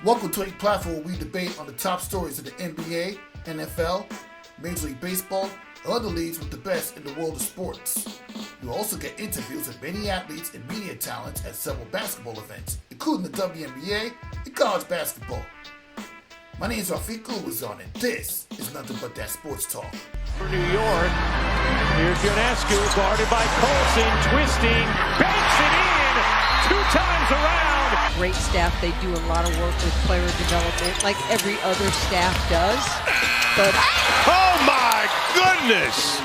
Welcome to a platform where we debate on the top stories of the NBA, NFL, Major League Baseball, and other leagues with the best in the world of sports. You'll also get interviews with many athletes and media talents at several basketball events, including the WNBA and college basketball. My name is Rafique Louison, and this is Nothing But That Sports Talk. For New York, here's Ionescu, guarded by Colson, twisting, banks it in, 2 times around. Great staff. They do a lot of work with player development, like every other staff does. But oh my goodness!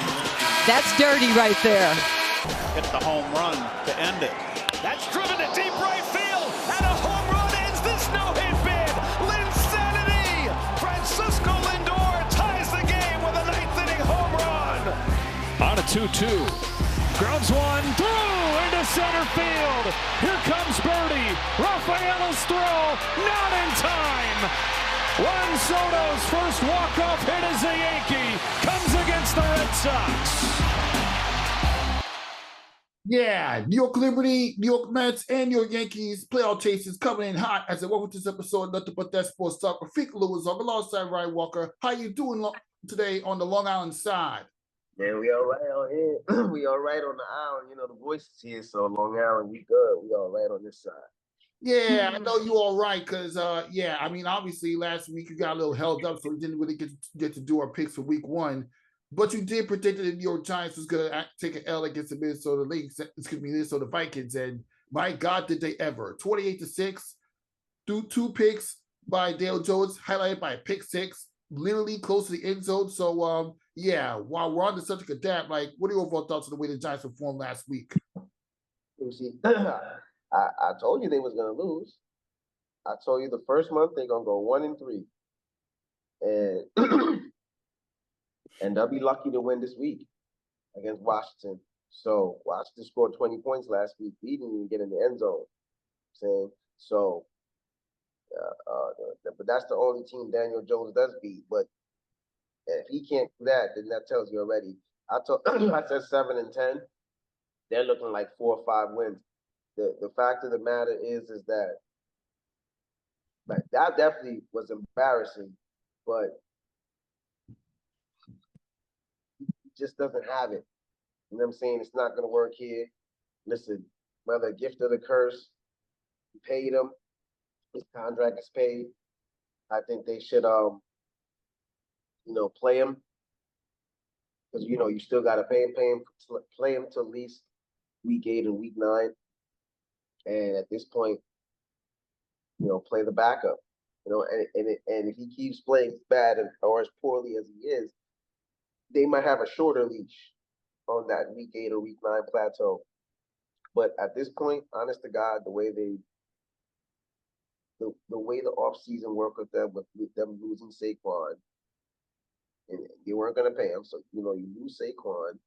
That's dirty right there. Hit the home run to end it. That's driven to deep right field, and a home run ends this no-hit bid. Linsanity! Francisco Lindor ties the game with a 9th-inning home run. On a 2-2. Grounds one through into center field. Here comes Birdie. Rafaela's throw, not in time. Juan Soto's first walk-off hit as a Yankee comes against the Red Sox. Yeah, New York Liberty, New York Mets, and New York Yankees playoff chases coming in hot as I welcome to this episode of Nothing But That Sports Talk. Rafique Louison alongside Ryan Walker. How you doing today on the Long Island side? Yeah, we all right out here. We all right on the island. You know, the voice is here, so Long Island, we good. We all right on this side. Yeah, I know you all right, because, obviously last week you got a little held up, so we didn't really get to do our picks for week one. But you did predict that the New York Giants was going to take an L against the Minnesota Vikings, and my God, did they ever. 28-6, two picks by Dale Jones, highlighted by a pick six, literally close to the end zone. So, while we're on the subject of that, what are your overall thoughts on the way the Giants performed last week? You see, I told you they was going to lose. I told you the first month they're going to go 1-3. And and they'll be lucky to win this week against Washington. So Washington scored 20 points last week. We didn't even get in the end zone. Saying so, but that's the only team Daniel Jones does beat. But if he can't do that, then that tells you already. I said 7-10. They're looking like 4 or 5 wins. The fact of the matter is that that definitely was embarrassing, but just doesn't have it. You know what I'm saying? It's not going to work here. Listen, whether a gift or the curse, you paid him. His contract is paid. I think they should, play him. Because, you still got to play him till at least week 8 and week 9. And at this point, play the backup. And if he keeps playing bad or as poorly as he is, they might have a shorter leash on that week 8 or week 9 plateau. But at this point, honest to God, the way the offseason worked with them losing Saquon, and they weren't going to pay him. So, you lose Saquon,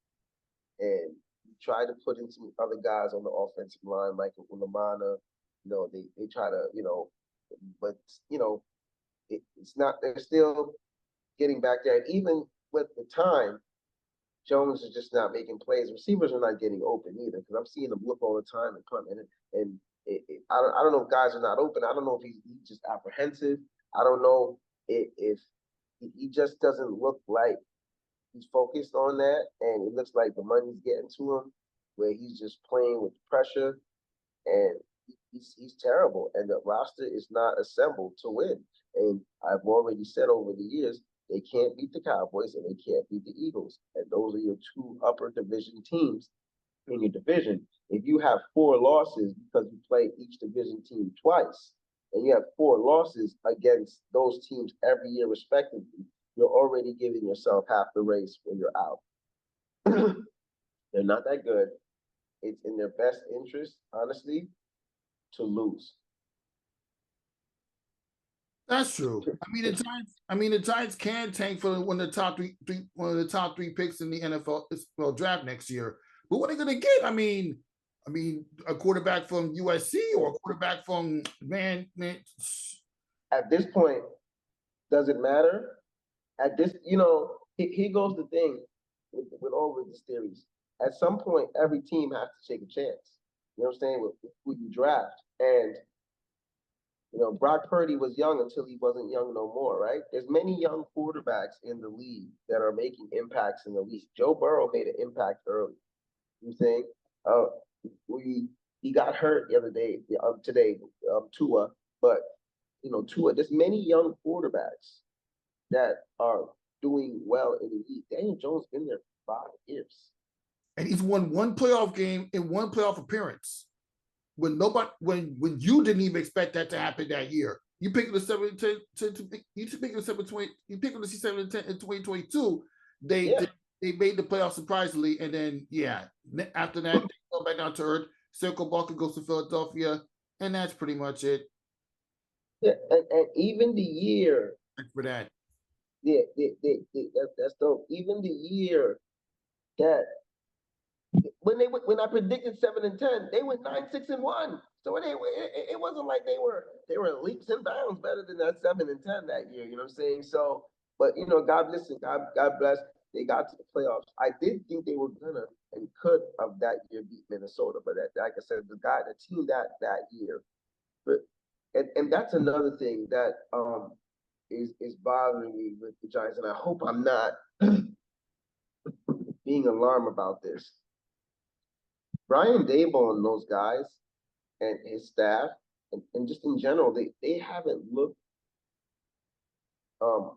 and you try to put in some other guys on the offensive line, Michael Ulamana. They try to, but, it's not, they're still getting back there. And even with the time, Jones is just not making plays. Receivers are not getting open either, because I'm seeing them look all the time and punt. And I don't know if guys are not open. I don't know if he's just apprehensive. I don't know if he just doesn't look like he's focused on that. And it looks like the money's getting to him, where he's just playing with pressure. And he's terrible. And the roster is not assembled to win. And I've already said over the years, they can't beat the Cowboys and they can't beat the Eagles. And those are your 2 upper division teams in your division. If you have 4 losses because you play each division team twice, and you have 4 losses against those teams every year respectively, you're already giving yourself half the race when you're out. They're not that good. It's in their best interest, honestly, to lose. That's true. The Giants can tank for one of the top three picks in the NFL draft next year. But what are they going to get? A quarterback from USC or a quarterback from man. At this point, does it matter? At this, here goes the thing with all of these theories. At some point, every team has to take a chance. You know what I'm saying? With who you draft. And You know, Brock Purdy was young until he wasn't young no more, right? There's many young quarterbacks in the league that are making impacts in the league. Joe Burrow made an impact early. You know what I'm saying? He got hurt the other day, today, Tua, but Tua. There's many young quarterbacks that are doing well in the league. Daniel Jones been there for 5 years, and he's won one playoff game in one playoff appearance. When you didn't even expect that to happen that year. You picked the 7-10 you picked the 7-20, you picked the 7-10 in 2022. They made the playoffs surprisingly, and then after that they go back down to earth. Circle Barker goes to Philadelphia, and that's pretty much it. Yeah, and even the year for that. Yeah, that's dope. Even the year that when I predicted 7-10, they went 9-6-1. So it wasn't like they were leaps and bounds better than that 7-10 that year. You know what I'm saying? So, but God bless. They got to the playoffs. I did think they were gonna and could have that year beat Minnesota, but like I said, the team that year. But and that's another thing that is bothering me with the Giants, and I hope I'm not being alarmed about this. Brian Daboll and those guys and his staff, and just in general, they haven't looked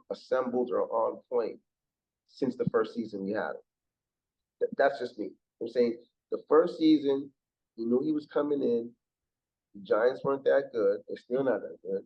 assembled or on point since the first season we had him. That's just me. I'm saying the first season, he knew he was coming in. The Giants weren't that good. They're still not that good.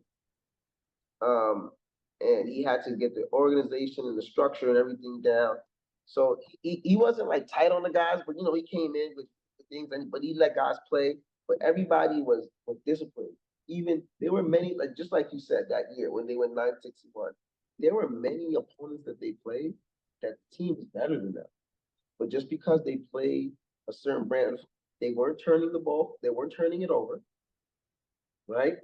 And he had to get the organization and the structure and everything down. So he wasn't like tight on the guys, but he came in with things, but he let guys play. But everybody was disciplined. Even there were many, like just like you said that year when they went 9-6-1, there were many opponents that they played that the team was better than them. But just because they played a certain brand, they weren't turning the ball, they weren't turning it over, right?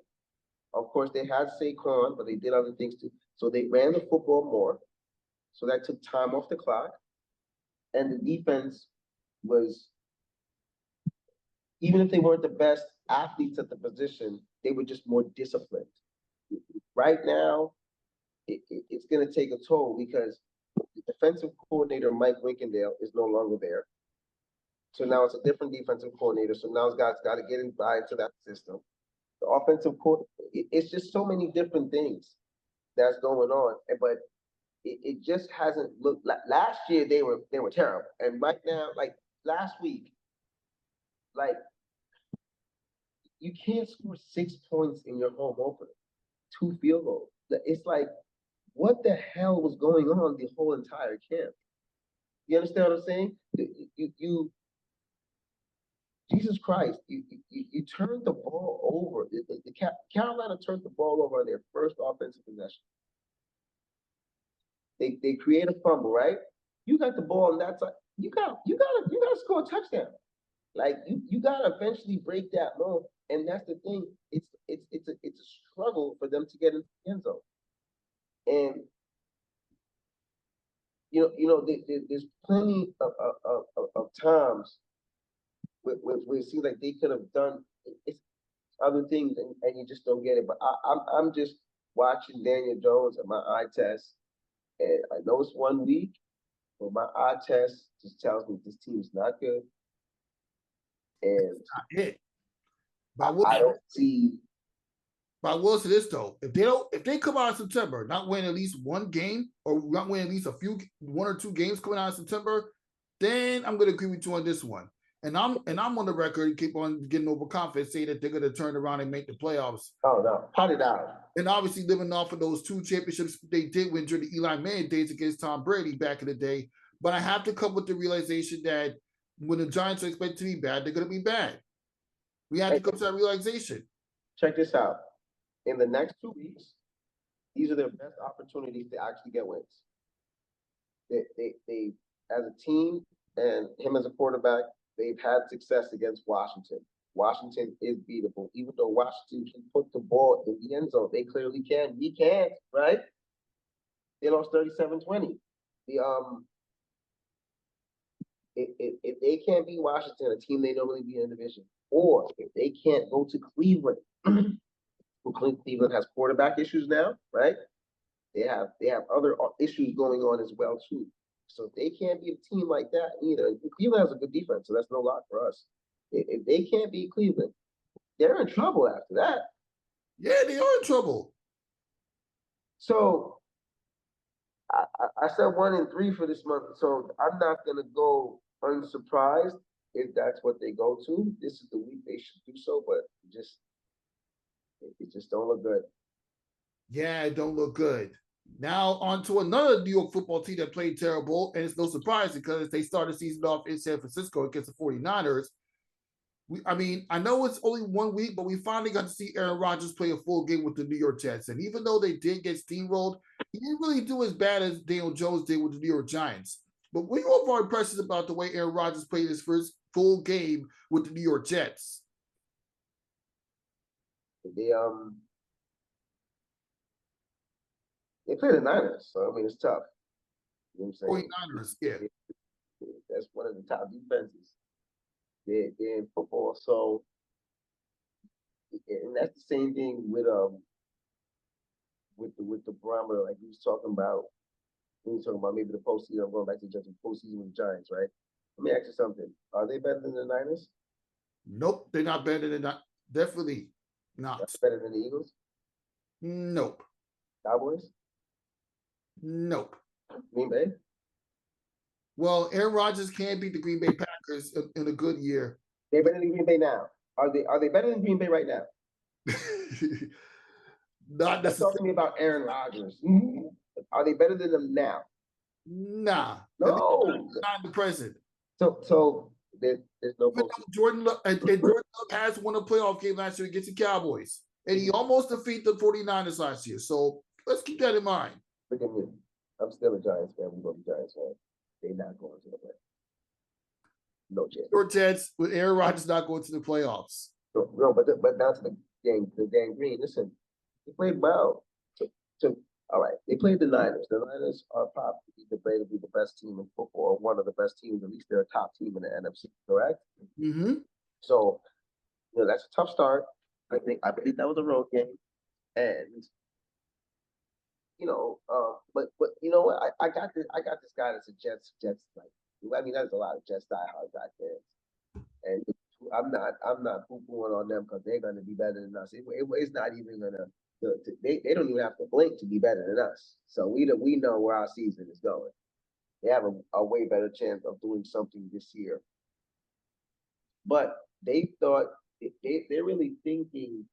Of course, they had Saquon, but they did other things too. So they ran the football more. So that took time off the clock. And the defense was, even if they weren't the best athletes at the position, they were just more disciplined. Right now, it's going to take a toll because the defensive coordinator, Mike Winkendale, is no longer there. So now it's a different defensive coordinator. So now it's got to get buy into that system. The offensive court, it's just so many different things that's going on. But it just hasn't looked like last year they were terrible. And right now, like last week, like you can't score 6 points in your home opener, 2 field goals. It's like, what the hell was going on the whole entire camp? You understand what I'm saying? You Jesus Christ, you turned the ball over. Carolina turned the ball over on their first offensive possession. They create a fumble, right? You got the ball on that side. You gotta score a touchdown. Like you gotta eventually break that mold. And that's the thing. It's a struggle for them to get into the end zone. And there's plenty of times where it seems like they could have done other things and you just don't get it. But I'm just watching Daniel Jones and my eye test, and I know it's 1 week, but my eye test just tells me this team is not good. And it. I don't see. But I will say this though: if they come out in September, not win at least one game or not win at least 1 or 2 games coming out in September, then I'm going to agree with you on this one. And I'm on the record, keep on getting overconfident, say that they're going to turn around and make the playoffs. Oh no, pot it out. And obviously living off of those 2 championships they did win during the Eli Manning days against Tom Brady back in the day. But I have to come with the realization that when the Giants are expected to be bad, they're going to be bad. We have to come to that realization. Check this out. In the next 2 weeks, these are their best opportunities to actually get wins. They as a team and him as a quarterback, they've had success against Washington. Washington is beatable. Even though Washington can put the ball in the end zone, they clearly can. We can't, right? They lost 37-20. If they can't beat Washington, a team they normally beat in the division, or if they can't go to Cleveland Cleveland has quarterback issues now, right? They have other issues going on as well too. So they can't beat a team like that either. Cleveland has a good defense, so that's no lot for us. If they can't beat Cleveland, they're in trouble after that. Yeah, they are in trouble. So I said 1-3 for this month, so I'm not gonna go unsurprised if that's what they go to. This is the week they should do so, but it just don't look good. Yeah, it don't look good. Now on to another New York football team that played terrible, and it's no surprise because they started the season off in San Francisco against the 49ers. I know it's only 1 week, but we finally got to see Aaron Rodgers play a full game with the New York Jets. And even though they did get steamrolled, he didn't really do as bad as Daniel Jones did with the New York Giants. But were you overall impressed about the way Aaron Rodgers played his first full game with the New York Jets? They play the Niners, so I mean it's tough. You know what I'm saying? 49ers, yeah. That's one of the top defenses. They're in football, so and that's the same thing with the barometer, like he was talking about. When he's talking about maybe the postseason, I'm going back to just the postseason with the Giants, right? Let me ask you something. Are they better than the Niners? Nope, they're not better than that. Definitely not. That's better than the Eagles? Nope. Cowboys? Nope. Green Bay? Well, Aaron Rodgers can beat the Green Bay Packers in a good year. They're better than Green Bay now. Are they better than Green Bay right now? Not necessarily. Talk to me about Aaron Rodgers. Are they better than them now? Nah. No. Not in the present. So there's no Jordan Love has won a playoff game last year against the Cowboys. And he almost defeated the 49ers last year. So let's keep that in mind. Look at me. I'm still a Giants fan. We love the Giants fan. They're not going to the playoffs. No chance. Your Jets with Aaron Rodgers not going to the playoffs. No, but down to the gang green. Listen, they played well. All right, they played the Niners. The Niners are probably debatably the best team in football, one of the best teams. At least they're a top team in the NFC, correct? Mm-hmm. So, that's a tough start. I believe that was a road game, and but you know what? I got this guy that's a Jets like. I mean, there's a lot of Jets diehard back there, and I'm not poo-pooing on them because they're going to be better than us. It's not even gonna. They don't even have to blink to be better than us. So we know where our season is going. They have a way better chance of doing something this year. But they thought they're really thinking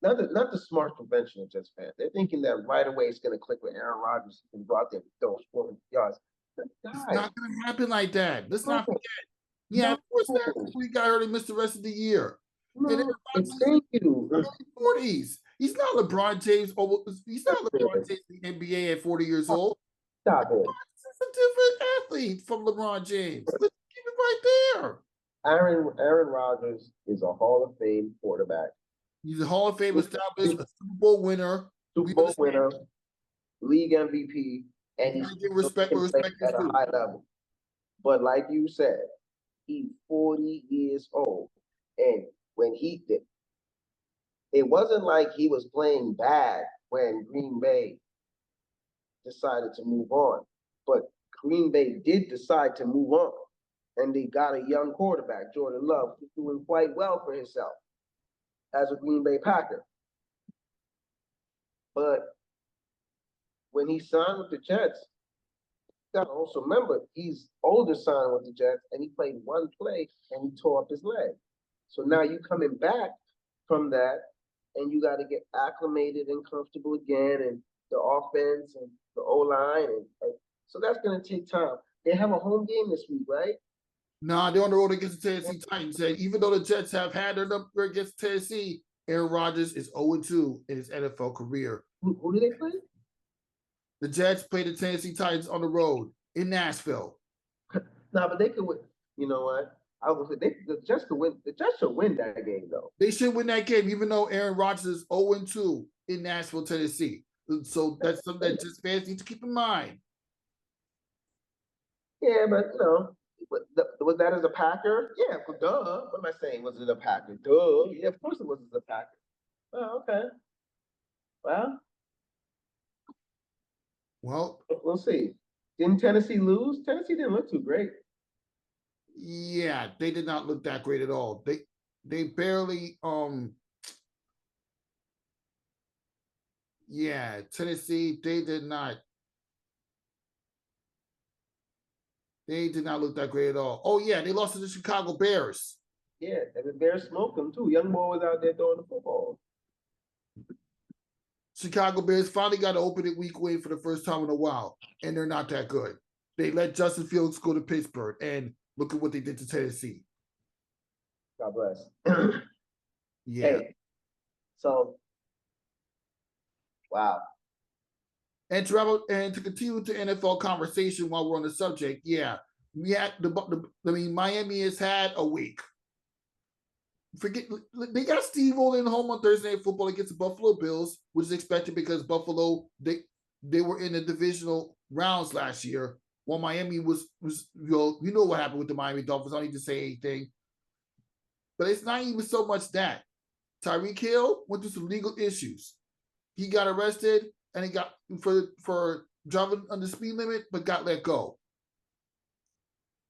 not the smart conventional Jets fans. They're thinking that right away it's going to click with Aaron Rodgers and go out there and throw 400 yards. It's not going to happen like that. Let's not forget. Yeah, of course, we got hurt and missed the rest of the year. No, thank you. 40s. He's not LeBron James. He's not LeBron James in the NBA at 40 years old. Stop it. He's a different athlete from LeBron James. Let's keep it right there. Aaron Rodgers is a Hall of Fame quarterback. He's a Hall of Fame established, a Super Bowl winner, league MVP, and he's respect at a high level. But like you said, he's 40 years old, and when he did, it wasn't like he was playing bad when Green Bay decided to move on. But Green Bay did decide to move on. And they got a young quarterback, Jordan Love, who's doing quite well for himself as a Green Bay Packer. But when he signed with the Jets, you got to also remember, he's older signed with the Jets, and he played one play, and he tore up his leg. So now you coming back from that, and you got to get acclimated and comfortable again, and the offense and the O-line. And so that's going to take time. They have a home game this week, right? Nah, they're on the road against the Tennessee Titans. And even though the Jets have had their number against Tennessee, Aaron Rodgers is 0-2 in his NFL career. Who do they play? The Jets play the Tennessee Titans on the road in Nashville. No, but they could win. You know what? I would say the Jets could win. The Jets should win that game, though. They should win that game, even though Aaron Rodgers is 0-2 in Nashville, Tennessee. So that's something that Jets fans need to keep in mind. Yeah, but was that as a Packer? Yeah, duh. What am I saying? Was it a Packer? Duh. Yeah, of course it was as a Packer. Oh, okay. Well, Well, we'll see. Didn't Tennessee lose? Tennessee didn't look too great. yeah, they did not look that great at all. They barely yeah, Tennessee, they did not look that great at all. Oh yeah, they lost to the Chicago Bears. Yeah, and the Bears smoked them too. Young boy was out there throwing the football. Chicago Bears finally got an opening week win for the first time in a while, and they're not that good. They let Justin Fields go to Pittsburgh, and look at what they did to Tennessee. God bless. Yeah. Hey, so wow. And to continue the NFL conversation while we're on the subject, yeah, we had Miami has had a week. They got Steve Olin home on Thursday Night Football against the Buffalo Bills, which is expected because Buffalo they were in the divisional rounds last year, while Miami was you know what happened with the Miami Dolphins. I don't need to say anything, but it's not even so much that Tyreek Hill went through some legal issues. He got arrested and he got for driving under speed limit, but got let go.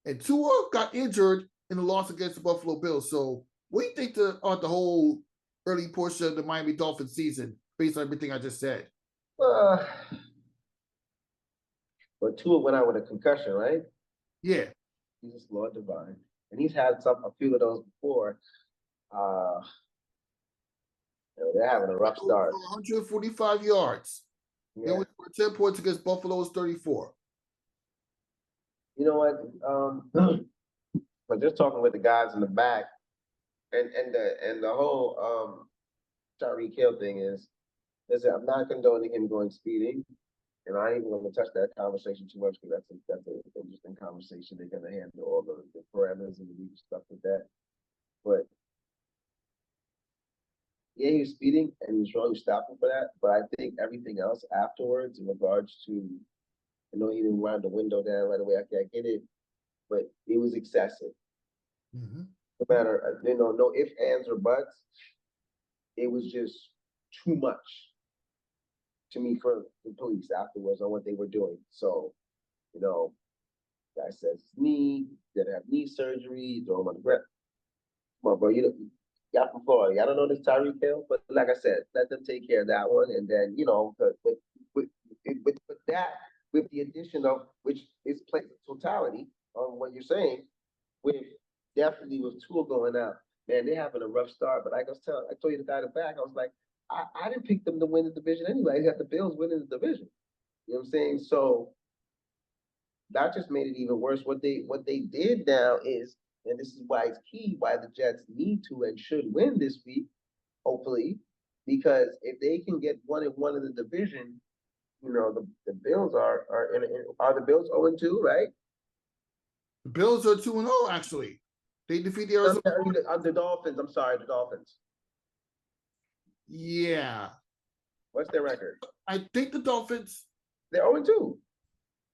And Tua got injured in the loss against the Buffalo Bills. So what do you think on the whole early portion of the Miami Dolphins season, based on everything I just said? But Tua went out with a concussion, right? Yeah. Jesus Lord divine. And he's had a few of those before. They're having a rough start. 145 yards. Yeah. They went for 10 points against Buffalo's 34. You know what? But just talking with the guys in the back, and the whole Tyreek Hill thing is, listen, I'm not condoning him going speeding, and I ain't even going to touch that conversation too much because that's an interesting conversation. They're going to handle all the parameters and the legal stuff with that. But yeah, he was speeding and he was wrong. You stopped him for that. But I think everything else afterwards, in regards to, he didn't round the window down right away. I get it, but it was excessive. Mm-hmm. No matter, no ifs, ands, or buts. It was just too much to me for the police afterwards on what they were doing. So, guy says knee, didn't have knee surgery, throw him on the ground. Come on, bro, y'all from Florida. Y'all don't know this Tyreek Hill, but like I said, let them take care of that one, and then with that, with the addition of which is play totality on what you're saying, with definitely with Tua going out, man, they're having a rough start. But I told you the guy in the back, I was like, I didn't pick them to win the division anyway. I got the Bills winning the division. You know what I'm saying? So that just made it even worse. What they did now is, and this is why it's key, why the Jets need to and should win this week, hopefully, because if they can get 1-1 in the division, the Bills are the Bills 0-2, right? The Bills are 2-0 actually. They defeat the Arizona. The Dolphins. I'm sorry, the Dolphins. Yeah. What's their record? I think the Dolphins. They're 0-2.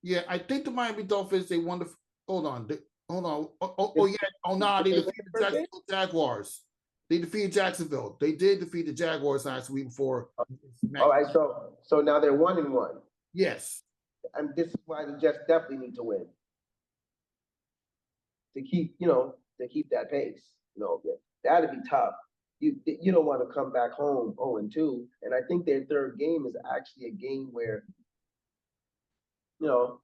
Yeah, I think the Miami Dolphins. They won the. Hold on. Oh yeah. Oh no, they defeated the Jacksonville Jaguars. They defeated Jacksonville. They did defeat the Jaguars last week before. All right, so now they're 1-1. Yes. And this is why the Jets definitely need to win to keep that pace. That'd be tough. You don't want to come back home 0-2, and I think their third game is actually a game where I don't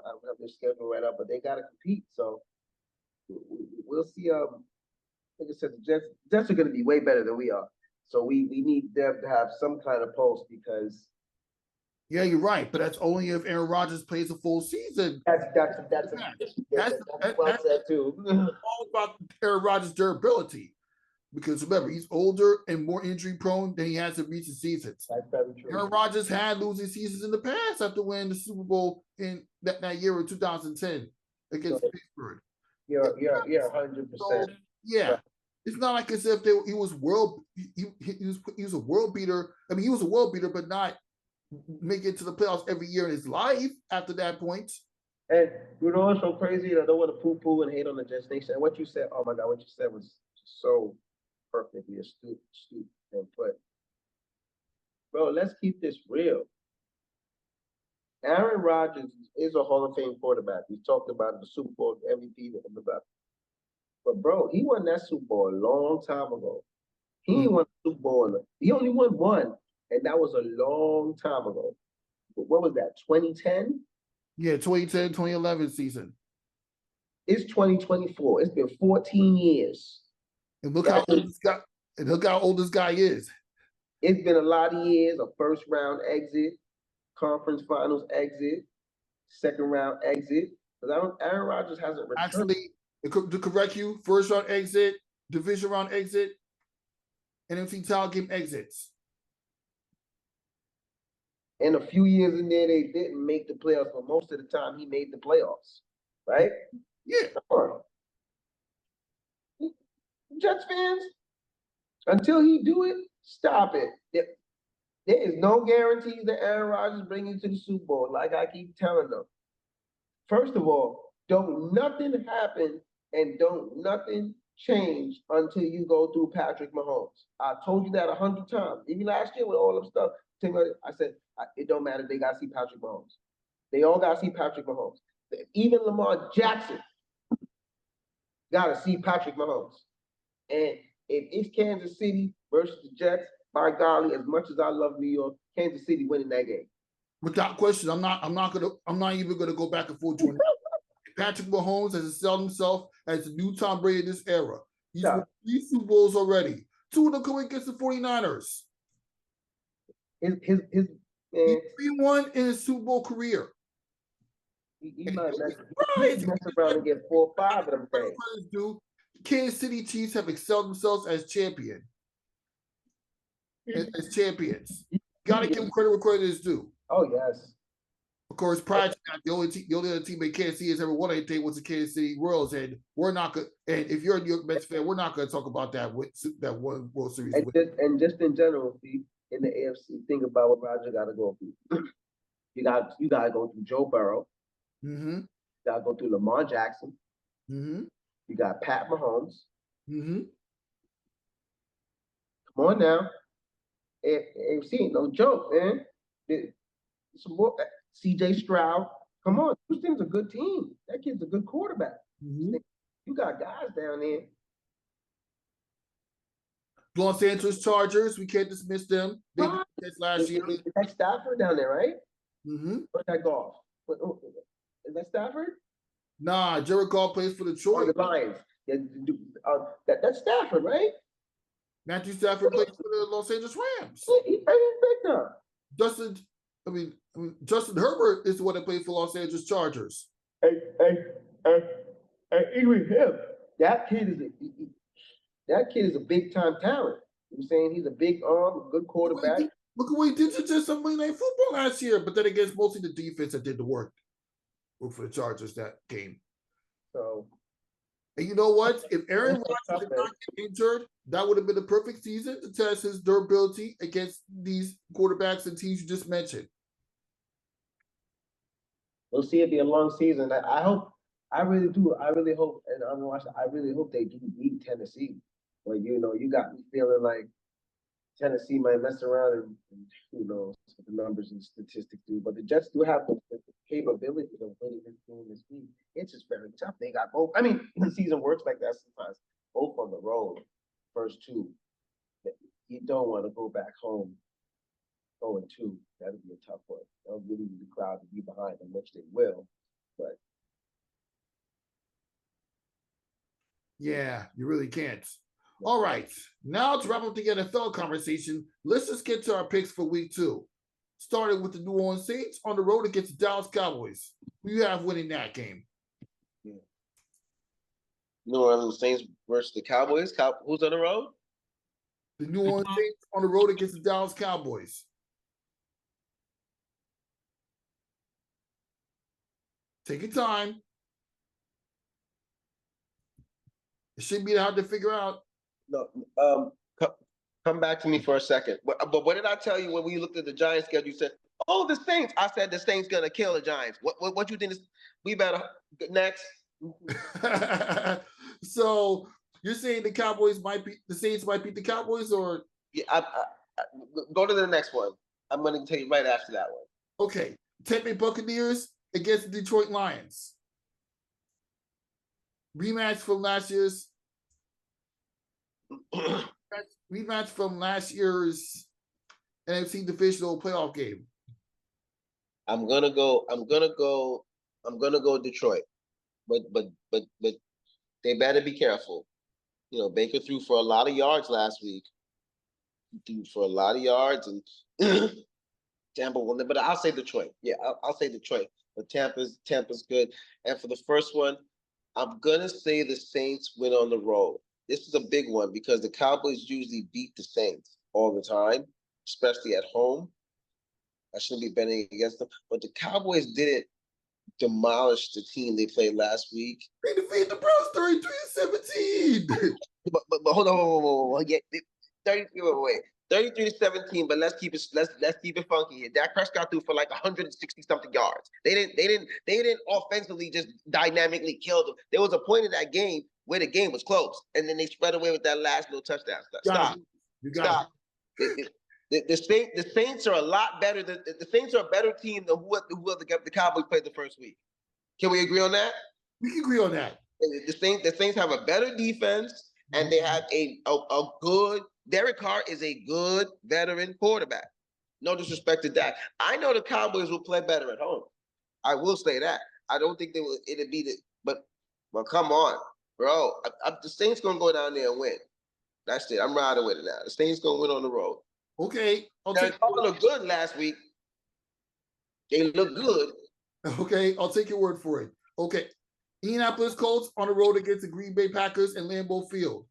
have their schedule right up, but they got to compete. So we'll see. Like I said, the Jets are going to be way better than we are. So we need them to have some kind of pulse because. Yeah, you're right, but that's only if Aaron Rodgers plays a full season. That's well said too. All about Aaron Rodgers' durability, because remember he's older and more injury prone than he has in recent seasons. That's very true. Aaron Rodgers had losing seasons in the past after winning the Super Bowl in that year of 2010 against Pittsburgh. You're 100%. Yeah. It's not like as if he was a world beater. I mean, he was a world beater, but not make it to the playoffs every year in his life after that point. And what's so crazy? I don't want to poo-poo and hate on the Jets Nation. And what you said, oh my God, what you said was so perfectly astute. and put. Bro, let's keep this real. Aaron Rodgers is a Hall of Fame quarterback. We talked about the Super Bowl MVP. But bro, he won that Super Bowl a long time ago. He ain't won the Super Bowl. He only won one, and that was a long time ago. But what was that, 2010? Yeah, 2010, 2011 season. It's 2024. It's been 14 years. And look how old this guy is. It's been a lot of years, a first round exit, conference finals exit, second round exit. Because Aaron Rodgers hasn't returned. Actually, to correct you, first round exit, division round exit, NFC title game exits. And a few years in there, they didn't make the playoffs, but most of the time he made the playoffs, right? Yeah. Come on. Jets fans, until he do it, stop it. There is no guarantees that Aaron Rodgers bring you to the Super Bowl, like I keep telling them. First of all, don't nothing happen and don't nothing change until you go through Patrick Mahomes. I told you that 100 times. Even last year with all of stuff, I said, it don't matter. They got to see Patrick Mahomes. They all got to see Patrick Mahomes. Even Lamar Jackson got to see Patrick Mahomes. And if it's Kansas City versus the Jets, by golly, as much as I love New York, Kansas City winning that game. Without question, I'm not even gonna go back and forth to it. Patrick Mahomes has installed himself as the new Tom Brady in this era. He's won 3 Super Bowls already. 2 of them coming against the 49ers. He's 3-1 in his Super Bowl career. He might mess around and get 4 or 5 of them things. Kansas City Chiefs have excelled themselves as champions. Gotta give them credit where credit is due. Oh, yes. Of course, prior to that, the only other team in Kansas City has ever won anything was the Kansas City Royals, and we're not good. And if you're a New York Mets fan, we're not going to talk about that one World Series. And just in general, in the AFC, think about what Roger got to go through. You got to go through Joe Burrow. Mm-hmm. You got to go through Lamar Jackson. Mm-hmm. You got Pat Mahomes. Mm-hmm. Come on now. AFC ain't no joke, man. Some more. CJ Stroud. Come on. Houston's a good team. That kid's a good quarterback. Mm-hmm. You got guys down there. Los Angeles Chargers, we can't dismiss them. They did this last year. Is that Stafford down there, right? Mm-hmm. Or that Goff? Is that Stafford? Nah, Jared Goff plays for Detroit. Oh, the Lions. Yeah, that's Stafford, right? Matthew Stafford plays for the Los Angeles Rams. He played big time. Justin Herbert is the one that plays for Los Angeles Chargers. Hey, even him. That kid is a big time talent. I'm saying he's a big arm, a good quarterback. Look at what he did to just some Monday Night Football last year, but then against mostly the defense that did the work for the Chargers that game. So, and you know what? If Aaron Rodgers did not get injured, that would have been the perfect season to test his durability against these quarterbacks and teams you just mentioned. We'll see. It'll be a long season. I really hope, and I'm watching. I really hope they do beat Tennessee. But you got me feeling like Tennessee might mess around and who knows what the numbers and statistics do. But the Jets do have the capability of winning this game this week. It's just very tough. They got both. I mean, the season works like that sometimes. Both on the road, first 2. You don't want to go back home 0-2. That'd be a tough one. They'll really need the crowd to be behind them, which they will. But yeah, you really can't. All right, now to wrap up the NFL conversation, let's just get to our picks for week 2. Starting with the New Orleans Saints on the road against the Dallas Cowboys. Who you have winning that game? Yeah. New Orleans Saints versus the Cowboys. Who's on the road? The New Orleans Saints on the road against the Dallas Cowboys. Take your time. It shouldn't be hard to figure out. No, come back to me for a second. But what did I tell you when we looked at the Giants schedule? You said, "Oh, the Saints." I said the Saints gonna kill the Giants. What you think is? We better next. So you're saying the Saints might beat the Cowboys, or Yeah, go to the next one. I'm going to tell you right after that one. Okay. Tampa Bay Buccaneers against the Detroit Lions. Rematch from last year's NFC divisional playoff game. I'm gonna go Detroit. But they better be careful. You know, Baker threw for a lot of yards last week. He threw for a lot of yards, and Tampa won. But I'll say Detroit. Yeah, I'll say Detroit. But Tampa's good. And for the first one, I'm gonna say the Saints win on the road. This is a big one because the Cowboys usually beat the Saints all the time, especially at home. I shouldn't be betting against them, but the Cowboys didn't demolish the team they played last week. They defeated the Browns 33-17. But hold on. Yeah, 33-17. But let's keep it funky here. Dak Prescott threw for like 160 something yards. They didn't offensively just dynamically kill them. There was a point in that game where the game was close, and then they spread away with that last little touchdown. Stop. The Saints are a lot better than the Saints are a better team than who the Cowboys played the first week. Can we agree on that? We can agree on that. The Saints have a better defense, and they have a good. Derek Carr is a good veteran quarterback. No disrespect to Dak. I know the Cowboys will play better at home. I will say that. I don't think they will. It'll be the. But come on, bro. The Saints gonna go down there and win. That's it. I'm riding with it now. The Saints gonna win on the road. Okay. They looked good last week. They look good. Okay, I'll take your word for it. Okay. Indianapolis Colts on the road against the Green Bay Packers in Lambeau Field.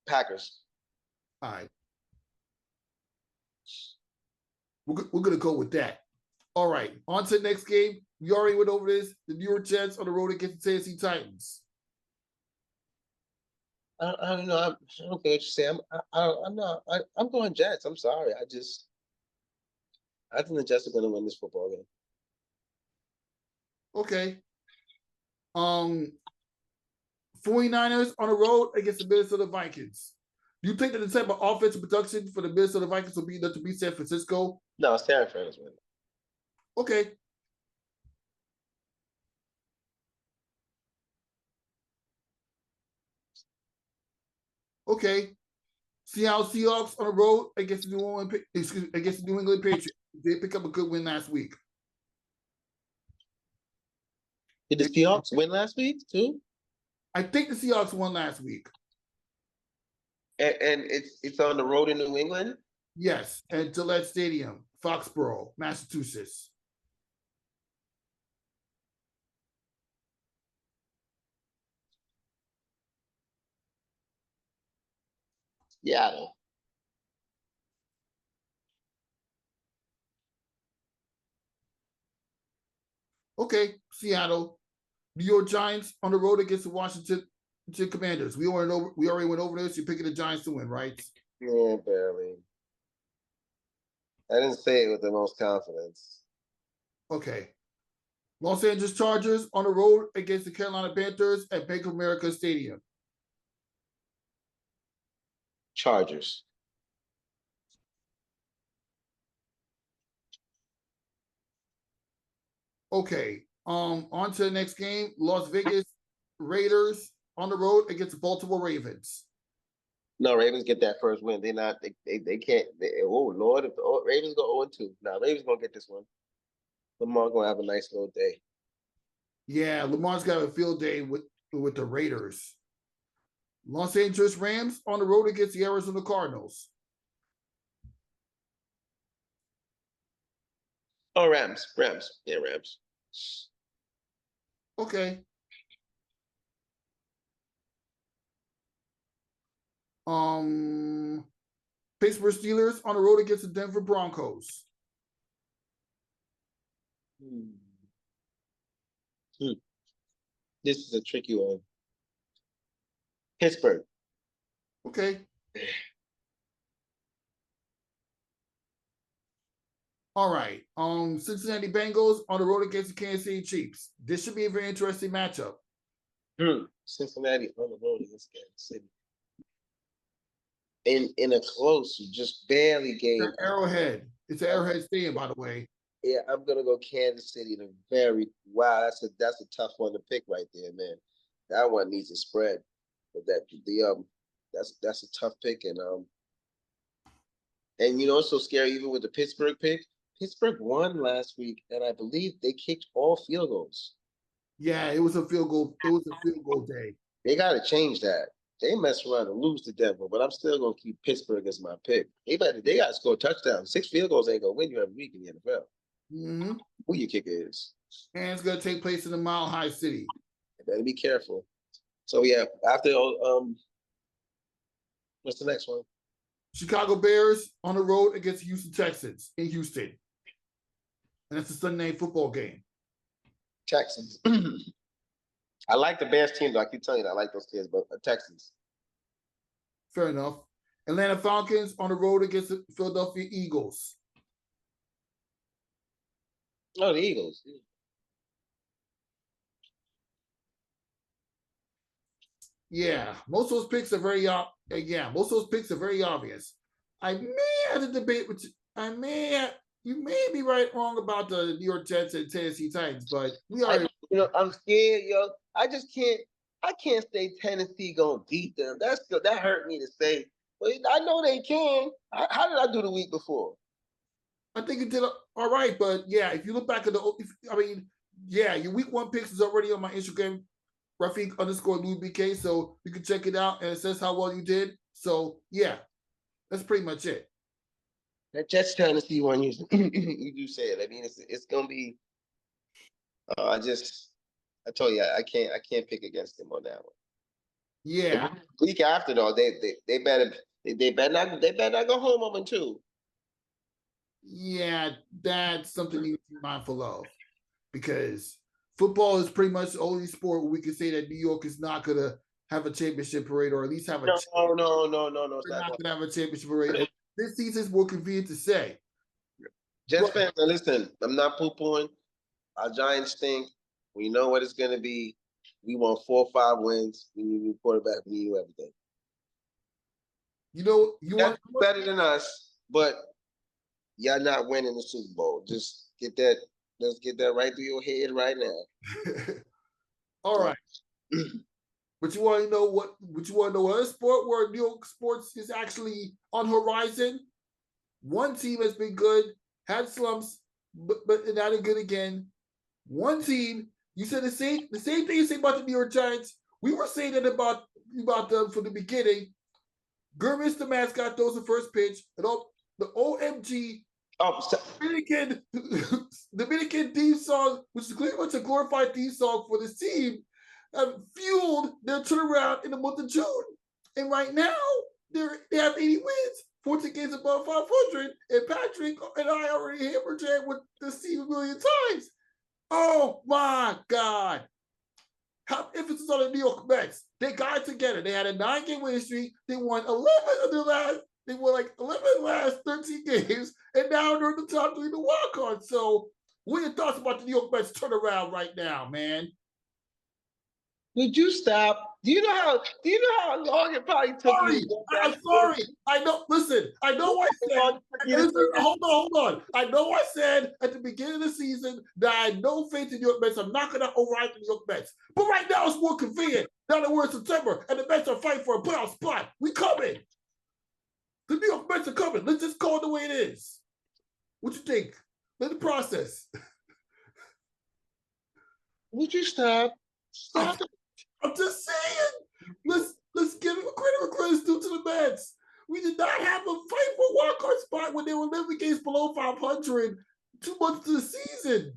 Packers. All right. We're going to go with that. All right. On to the next game. We already went over this. The New York Jets on the road against the Tennessee Titans. I don't know. I don't care what you say. I'm going Jets. I'm sorry. I think the Jets are going to win this football game. Okay. 49ers on the road against the Minnesota Vikings. Do you think that the type of offensive production for the Minnesota Vikings will be enough to beat San Francisco? No, San Francisco winning. Okay. Okay. Seattle Seahawks on the road against the New England Patriots. They pick up a good win last week. Did the Seahawks win last week too? I think the Seahawks won last week. And it's on the road in New England? Yes, at Gillette Stadium, Foxborough, Massachusetts. Seattle. Okay, Seattle. New York Giants on the road against the Washington Commanders. We already went over this. You're picking the Giants to win, right? Yeah, barely. I didn't say it with the most confidence. Okay. Los Angeles Chargers on the road against the Carolina Panthers at Bank of America Stadium. Chargers. Okay. On to the next game. Las Vegas Raiders on the road against the Baltimore Ravens. No, Ravens get that first win. They can't. Oh Lord, if the Ravens go 0-2. No, Ravens gonna get this one. Lamar gonna have a nice little day. Yeah, Lamar's got a field day with the Raiders. Los Angeles Rams on the road against the Arizona Cardinals. Oh, Rams. Yeah, Rams. Okay. Pittsburgh Steelers on the road against the Denver Broncos. This is a tricky one. Pittsburgh. Okay. All right. Cincinnati Bengals on the road against the Kansas City Chiefs. This should be a very interesting matchup. Cincinnati on the road against Kansas City. in a close, just barely game. It's an Arrowhead. It's an Arrowhead Stadium, by the way. Yeah, I'm gonna go Kansas City in a very that's a tough one to pick right there, man. That one needs a spread. But that's a tough pick and you know it's so scary even with the Pittsburgh pick. Pittsburgh won last week, and I believe they kicked all field goals. Yeah, it was a field goal. It was a field goal day. They gotta change that. They mess around and lose to Denver, but I'm still gonna keep Pittsburgh as my pick. They gotta score touchdowns. 6 field goals ain't gonna win you every week in the NFL. Mm-hmm. Who your kicker is. And it's gonna take place in the Mile High City. You better be careful. So yeah, after what's the next one? Chicago Bears on the road against Houston Texans in Houston. And that's a Sunday night football game. Texans. I like the Bears team, though. I keep telling you that I like those kids, but Texans. Fair enough. Atlanta Falcons on the road against the Philadelphia Eagles. Oh, the Eagles. Yeah, most of those picks are very most of those picks are very obvious. I may have to debate with you. You may be wrong about the New York Jets and Tennessee Titans, but I'm scared, yo. I can't say Tennessee gonna beat them. That's good. That hurt me to say. But I know they can. How did I do the week before? I think you did all right, but yeah, if you look back at your week 1 picks is already on my Instagram, Rafique_Louis BK, so you can check it out and it says how well you did. So yeah, that's pretty much it. That Jets Tennessee one, you do say it. I mean, it's gonna be. I told you I can't pick against them on that one. Yeah. The week after though, they better not go home 0-2. Yeah, that's something you need to be mindful of, because football is pretty much the only sport where we can say that New York is not gonna have a championship parade, or at least have a no. They're not gonna have a championship parade. This season's more convenient to say. Jets fans, listen, I'm not poo-pooing. Our Giants stink. We know what it's gonna be. We want 4 or 5 wins. We need a new quarterback. We need everything. You know, want better than us, but y'all not winning the Super Bowl. Just get that. Let's get that right through your head right now. All right. But you want to know what? You want to know what sport where New York sports is actually on horizon? One team has been good, had slumps, but not as good again. One team, you said the same thing you say about the New York Giants. We were saying that about them from the beginning. Gurmis, the mascot, throws the first pitch, and the OMG Dominican theme song, which is pretty much a glorified theme song for this team, have fueled their turnaround in the month of June. And right now, they have 80 wins, 14 games above 500, and Patrick and I already hammered Jan with this team a million times. Oh my God. Have emphasis on the New York Mets. They got it together. They had a 9-game winning streak. They won 11 of their last. They won like 11 of the last 13 games, and now they're in the top 3 in the wild card. So, what are your thoughts about the New York Mets turnaround right now, man? Would you stop? Do you know how long it probably took me? I'm sorry. I know. Listen. I know I said. Hold on. I know I said at the beginning of the season that I had no faith in New York Mets. I'm not going to override the New York Mets. But right now it's more convenient. Now that we're in September and the Mets are fighting for a playoff spot, we coming. The New York Mets are coming. Let's just call it the way it is. What you think? Let the process. Would you stop? Stop. I'm just saying. Let's give them credit where credit's due to the Mets. We did not have a fight for a wild card spot when they were 11 games below 500 2 months to the season.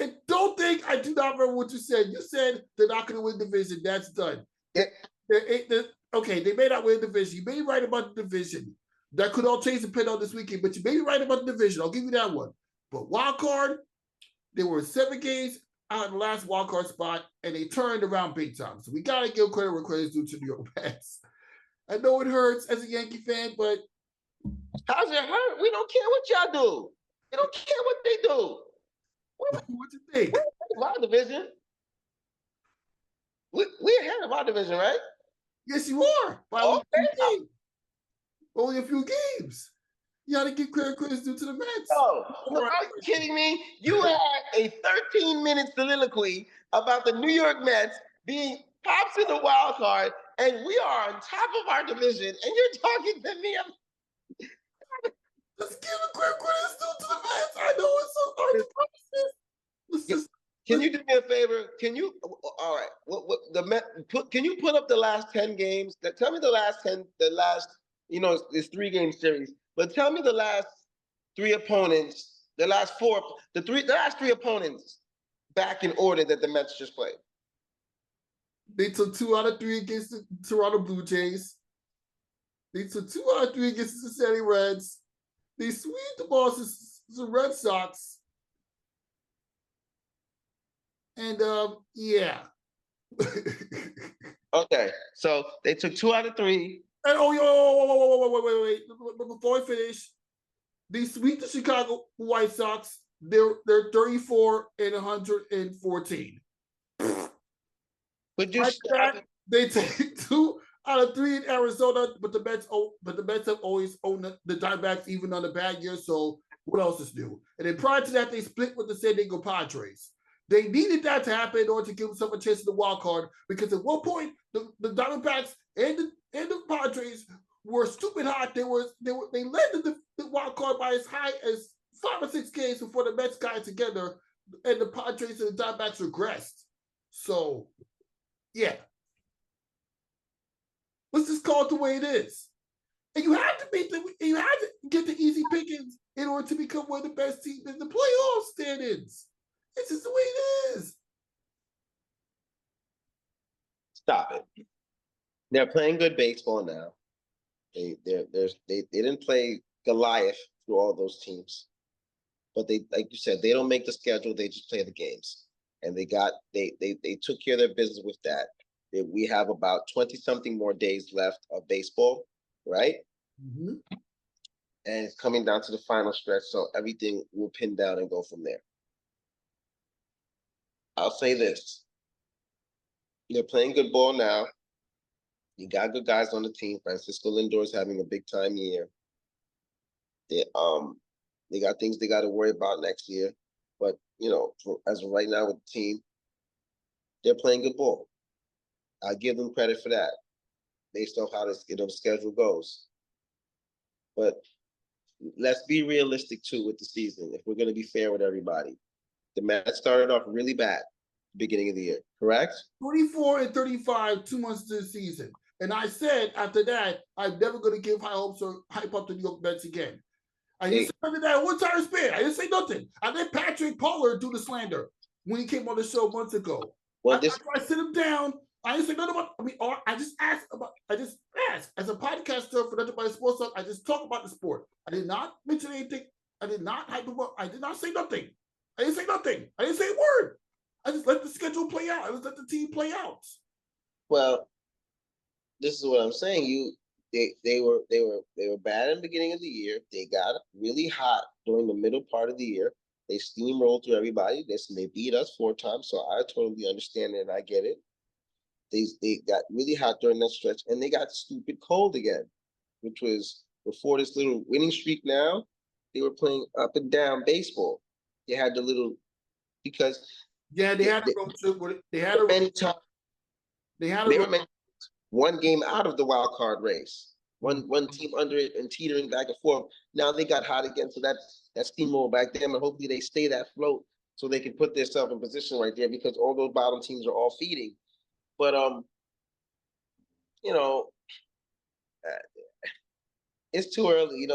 And don't think I do not remember what you said. You said they're not going to win division. That's done. Yeah. Okay, they may not win division. You may be right about the division. That could all change depending on this weekend, but you may be right about the division. I'll give you that one. But wild card, they were 7 games out in the last wild card spot, and they turned around big time. So we got to give credit where credit's due to New York Mets. I know it hurts as a Yankee fan, but how's it hurt? We don't care what y'all do. We don't care what they do. What you think? My division. we ahead of our division, right? Yes, you are. By only Okay. a few games. Only a few games. You got to give credit due to the Mets. Oh, All right. are you kidding me? You had a 13-minute soliloquy about the New York Mets being tops in the wild card, and we are on top of our division, and you're talking to me. Let's give a credit due to the Mets. I know it's so hard to process. Let's just. Can you do me a favor? Can you? All right. Can you put up the last 10 games? Tell me the last 10. The last, it's 3-game series. But tell me the last 3 opponents. The last 4. The last 3 opponents back in order that the Mets just played. They took 2 out of 3 against the Toronto Blue Jays. They took 2 out of 3 against the Cincinnati Reds. They swept the Boston Red Sox. And yeah. Okay, so they took 2 out of 3. And wait. But before I finish, they sweep the Chicago White Sox. They're 34 and 114. Would you they take 2 out of 3 in Arizona, but the Mets have always owned the Diamondbacks even on the bad year. So what else is new? And then prior to that, they split with the San Diego Padres. They needed that to happen in order to give themselves a chance at the wild card, because at one point the Diamondbacks and the Padres were stupid hot. They led the wild card by as high as 5 or 6 games before the Mets got together, and the Padres and the Diamondbacks regressed. So, yeah, let's just call it the way it is. And you have to get the easy pickings in order to become one of the best teams in the playoff standings. It's just the way it is. Stop it. They're playing good baseball now. They didn't play Goliath through all those teams, but they, like you said, they don't make the schedule. They just play the games, and they took care of their business with that. We have about 20-something more days left of baseball, right? Mm-hmm. And it's coming down to the final stretch, so everything will pin down and go from there. I'll say this. They're playing good ball now. You got good guys on the team. Francisco Lindor is having a big time year. They got things they got to worry about next year. But, as of right now with the team, they're playing good ball. I give them credit for that, based on how the schedule goes. But let's be realistic too with the season. If we're going to be fair with everybody, the Mets started off really bad at the beginning of the year, correct? 24 and 35, 2 months into the season. And I said after that, I'm never going to give high hopes or hype up the New York Mets again. I didn't say after that one entire span. I didn't say nothing. I let Patrick Pollard do the slander when he came on the show months ago. Well, I sit him down. I didn't say nothing about. I just asked as a podcaster for Nothing But Sports Talk. I just talk about the sport. I did not mention anything. I did not hype him up. I did not say nothing. I didn't say nothing. I didn't say a word. I just let the schedule play out. I just let the team play out. Well, this is what I'm saying. They were bad in the beginning of the year. They got really hot during the middle part of the year. They steamrolled through everybody. They beat us 4 times, so I totally understand it and I get it. They got really hot during that stretch, and they got stupid cold again, which was before this little winning streak. Now they were playing up and down baseball. They had the little because they had a road trip. They had a one game out of the wild card race. One team under it and teetering back and forth. Now they got hot again, so that's steamroll back them, and hopefully they stay that float so they can put themselves in position right there, because all those bottom teams are all feeding. But it's too early.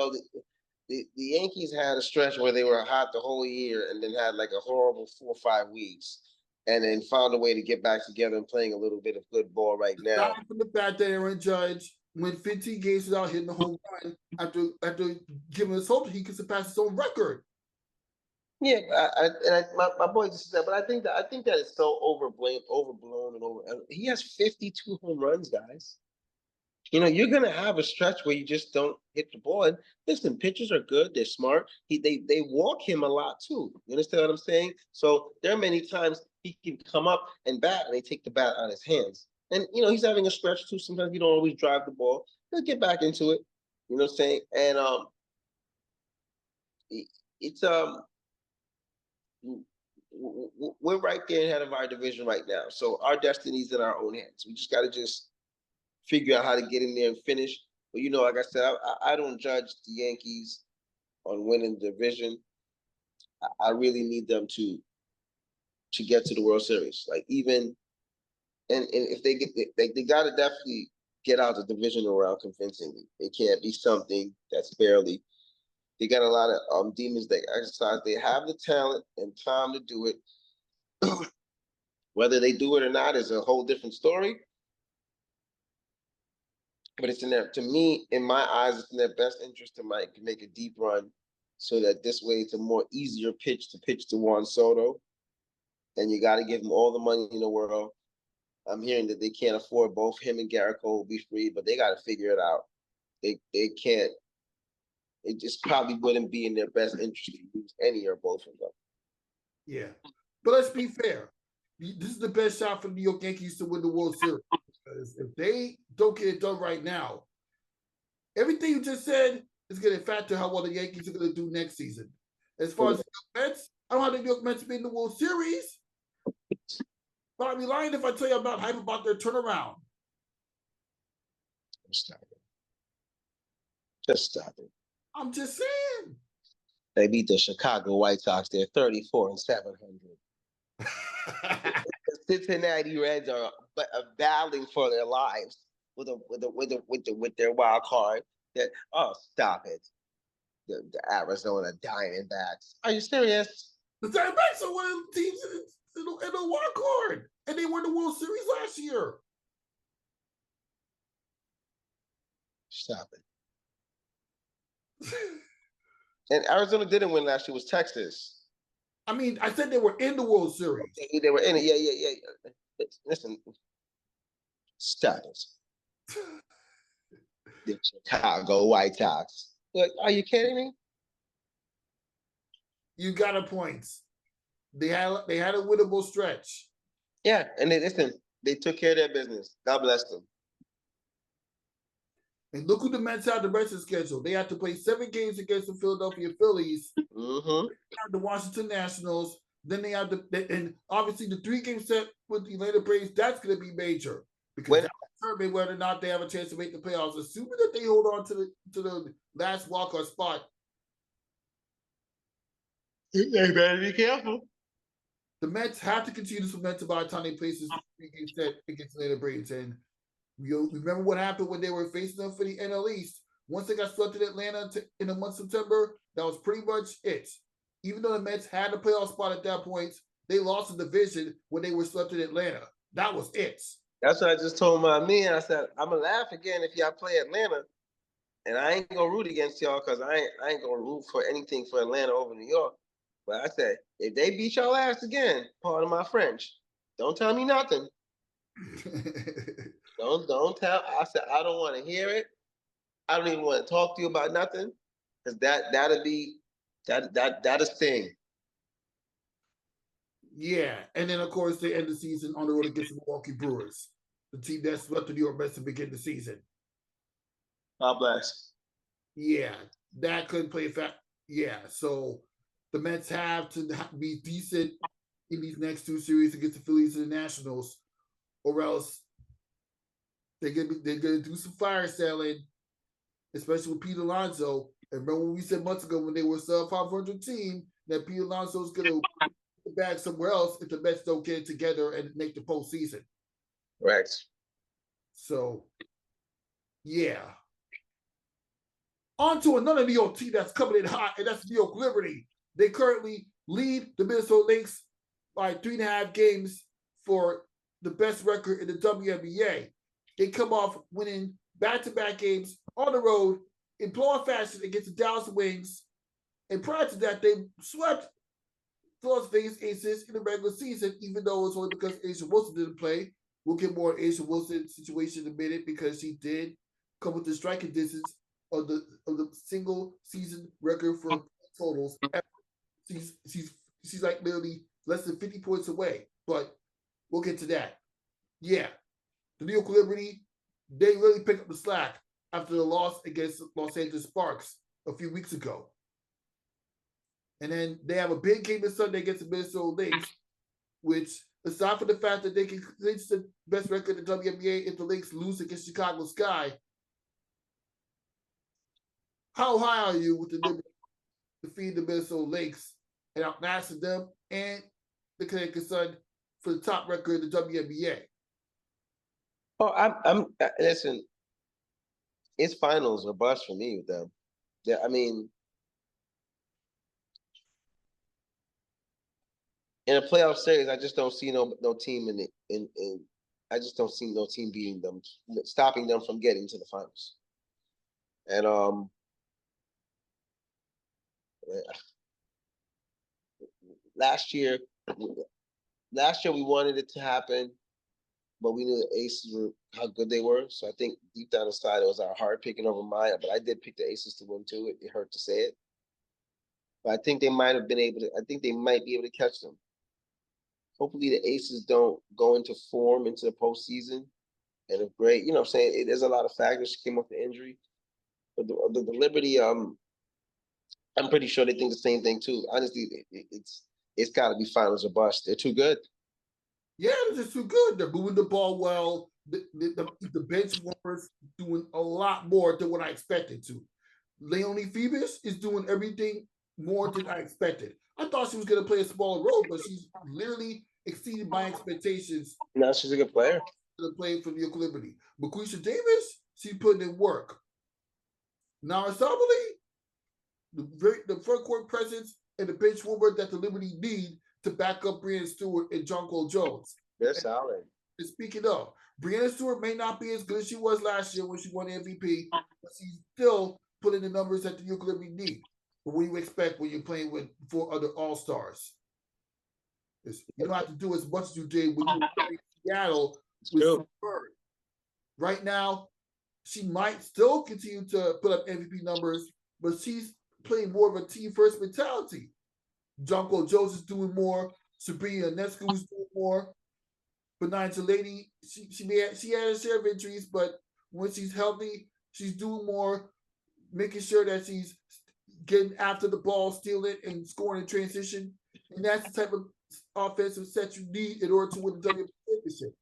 The Yankees had a stretch where they were hot the whole year and then had like a horrible 4 or 5 weeks, and then found a way to get back together and playing a little bit of good ball right now. From the fact that Aaron Judge went 15 games without hitting a home run after giving us hope he could surpass his own record. Yeah, my boy just said, but I think that is so overblown and over. He has 52 home runs, guys. You're gonna have a stretch where you just don't hit the ball. And listen, pitchers are good; they're smart. They walk him a lot too. You understand what I'm saying? So there are many times he can come up and bat, and they take the bat out of his hands. And he's having a stretch too. Sometimes you don't always drive the ball. He'll get back into it. You know what I'm saying? And it's we're right there ahead of our division right now. So our destiny's in our own hands. We just got to just figure out how to get in there and finish. But like I said, I don't judge the Yankees on winning the division. I really need them to get to the World Series. Like even and if they get they got to definitely get out the division around convincingly. It can't be something that's barely. They got a lot of demons that exercise. They have the talent and time to do it. Whether they do it or not is a whole different story. But it's to me, in my eyes, it's in their best interest to make a deep run so that this way it's a more easier pitch to Juan Soto. And you got to give him all the money in the world. I'm hearing that they can't afford both him and Garrett Cole will be free, but they got to figure it out. They can't. It just probably wouldn't be in their best interest to use any or both of them. Yeah. But let's be fair. This is the best shot for the New York Yankees to win the World Series. Because if they don't get it done right now, everything you just said is going to factor how well the Yankees are going to do next season. As far as the New York Mets, I don't have the New York Mets being in the World Series. But I'd be lying if I tell you I'm not hype about their turnaround. Stop it. Just stop it. I'm just saying. They beat the Chicago White Sox. They're 34-700. The Cincinnati Reds are battling for their lives with their wild card. Stop it! The Arizona Diamondbacks. Are you serious? The Diamondbacks are one of the teams in the wild card, and they won the World Series last year. Stop it. And Arizona didn't win last year. It was Texas. I mean, I said they were in the World Series. They were in it. Yeah. Listen, stop it. The Chicago White Sox. Are you kidding me? You got a point. They had a winnable stretch. Yeah, and they took care of their business. God bless them. And look who the Mets have the rest of the schedule. They have to play 7 games against the Philadelphia Phillies, the Washington Nationals. Then they have and obviously the 3-game set with the Atlanta Braves. That's going to be major because that will determine whether or not they have a chance to make the playoffs. Assuming that they hold on to the last wildcard spot. They better be careful. The Mets have to continue this momentum by the time they play this 3-game set against the Atlanta Braves. And you remember what happened when they were facing them for the NL East. Once they got swept in Atlanta in the month of September, that was pretty much it. Even though the Mets had a playoff spot at that point, they lost the division when they were swept in Atlanta. That was it. That's what I just told my man. I said, I'm going to laugh again if y'all play Atlanta. And I ain't going to root against y'all because I ain't going to root for anything for Atlanta over New York. But I said, if they beat y'all ass again, pardon my French, don't tell me nothing. Don't tell. I said, I don't want to hear it. I don't even want to talk to you about nothing. Because that'll sting. Yeah. And then, of course, they end the season on the road against the Milwaukee Brewers, the team that swept the New York Mets to begin the season. God bless. Yeah. That couldn't play fact. Yeah. So the Mets have to be decent in these next 2 series against the Phillies and the Nationals, or else they're gonna do some fire selling, especially with Pete Alonso. And remember what we said months ago when they were a sub-500 team that Pete Alonso's gonna put the bag somewhere else if the Mets don't get it together and make the postseason. Right. So, yeah. On to another New York team that's coming in hot, and that's New York Liberty. They currently lead the Minnesota Lynx by 3.5 games for the best record in the WNBA. They come off winning back-to-back games on the road in blowout fashion against the Dallas Wings. And prior to that, they swept the Las Vegas Aces in the regular season, even though it's only because A'ja Wilson didn't play. We'll get more A'ja Wilson's situation in a minute because she did come with the striking distance of the single season record for totals ever. She's like literally less than 50 points away, but we'll get to that. Yeah, the New York Liberty, they really picked up the slack after the loss against Los Angeles Sparks a few weeks ago. And then they have a big game this Sunday against the Minnesota Lynx, which, aside from the fact that they can clinch the best record in the WNBA if the Lynx lose against Chicago Sky, how high are you with the Liberty defeating the Minnesota Lynx and outlasting them and the Connecticut Sun for the top record in the WNBA? Oh, I'm listen. It's finals or bust for me with them. Yeah, I mean, in a playoff series, I just don't see no team in I just don't see no team beating them, stopping them from getting to the finals. And last year we wanted it to happen, but we knew the Aces were how good they were. So I think deep down inside it was our heart picking over mine. But I did pick the Aces to win too. It hurt to say it, but I think they might have been able to. I think they might be able to catch them. Hopefully the Aces don't go into form into the postseason. And if great, you know what I'm saying? There's a lot of factors. She came off the injury. But the Liberty, I'm pretty sure they think the same thing too. Honestly, it's got to be finals or bust. They're too good. Yeah, they're just too good. They're moving the ball well. The bench warmers doing a lot more than what I expected to. Leonie Phoebus is doing everything more than I expected. I thought she was going to play a smaller role, but she's literally exceeded my expectations. Now she's a good player. To play for New York Liberty. Maquisha Davis, she's putting in work. Now, Sabali, the front court presence and the bench warmer that the Liberty need to back up Breanna Stewart and Jonquel Jones. They're solid. And speaking of, Breanna Stewart may not be as good as she was last year when she won MVP, but she's still putting the numbers that the New York Liberty need. But what do you expect when you're playing with 4 other All-Stars? You don't have to do as much as you did when you were playing in Seattle with Bird. Right now, she might still continue to put up MVP numbers, but she's playing more of a team-first mentality. Jonquel Jones is doing more. Sabrina Ionescu is doing more. Benign Lady, she had a share of injuries, but when she's healthy, she's doing more, making sure that she's getting after the ball, stealing it, and scoring in transition. And that's the type of offensive set you need in order to win the WNBA championship.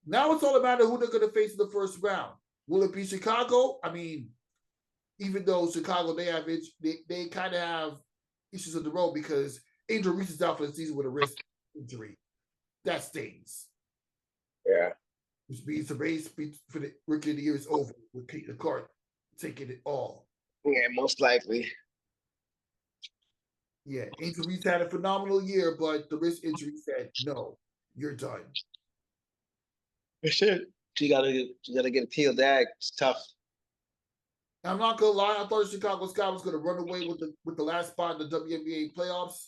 Now it's all about who they're going to face in the first round. Will it be Chicago? I mean, even though Chicago, they kind of have issues on the road because Angel Reese is out for the season with a wrist injury. That stings. Yeah. Which means the race for the Rookie of the Year is over with Caitlin Clark taking it all. Yeah, most likely. Yeah, Angel Reese had a phenomenal year, but the wrist injury said, no, you're done. Shit. She gotta get a Teal Dag. It's tough. I'm not gonna lie, I thought the Chicago Sky was gonna run away with the last spot in the WNBA playoffs,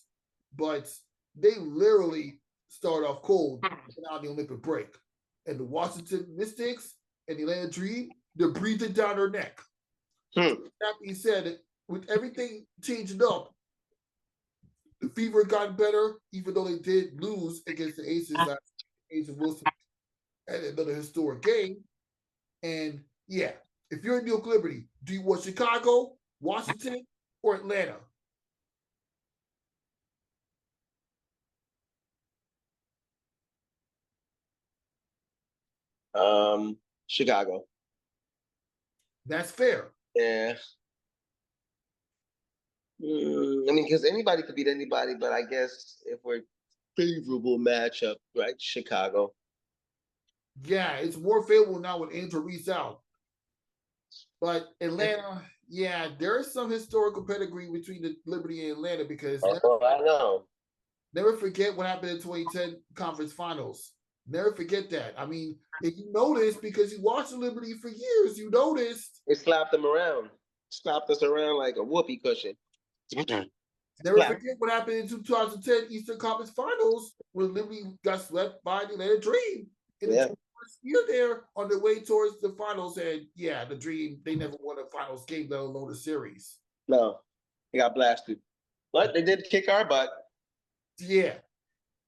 but they literally start off cold on the Olympic break. And the Washington Mystics and the Atlanta Dream, they're breathing down their neck. That being said, with everything changing up, the Fever got better, even though they did lose against the Aces last week. Aces Wilson had another historic game. And yeah, if you're in New York Liberty, do you want Chicago, Washington, or Atlanta? Chicago. That's fair. Yeah. I mean, because anybody could beat anybody, but I guess if we're favorable matchup, right? Chicago. Yeah, it's more favorable now with Angel Reese out. But Atlanta, yeah, there's some historical pedigree between the Liberty and Atlanta because I know. Never forget what happened in 2010 conference finals. Never forget that. I mean, if you noticed, because you watched the Liberty for years, you noticed. It slapped them around. Slapped us around like a whoopee cushion. Never forget what happened in 2010 Eastern Conference Finals when Liberty got swept by the Atlanta Dream in the you're there on the way towards the finals, and yeah, the dream, they never won a finals game, let alone a series. No, he got blasted. But they did kick our butt. Yeah.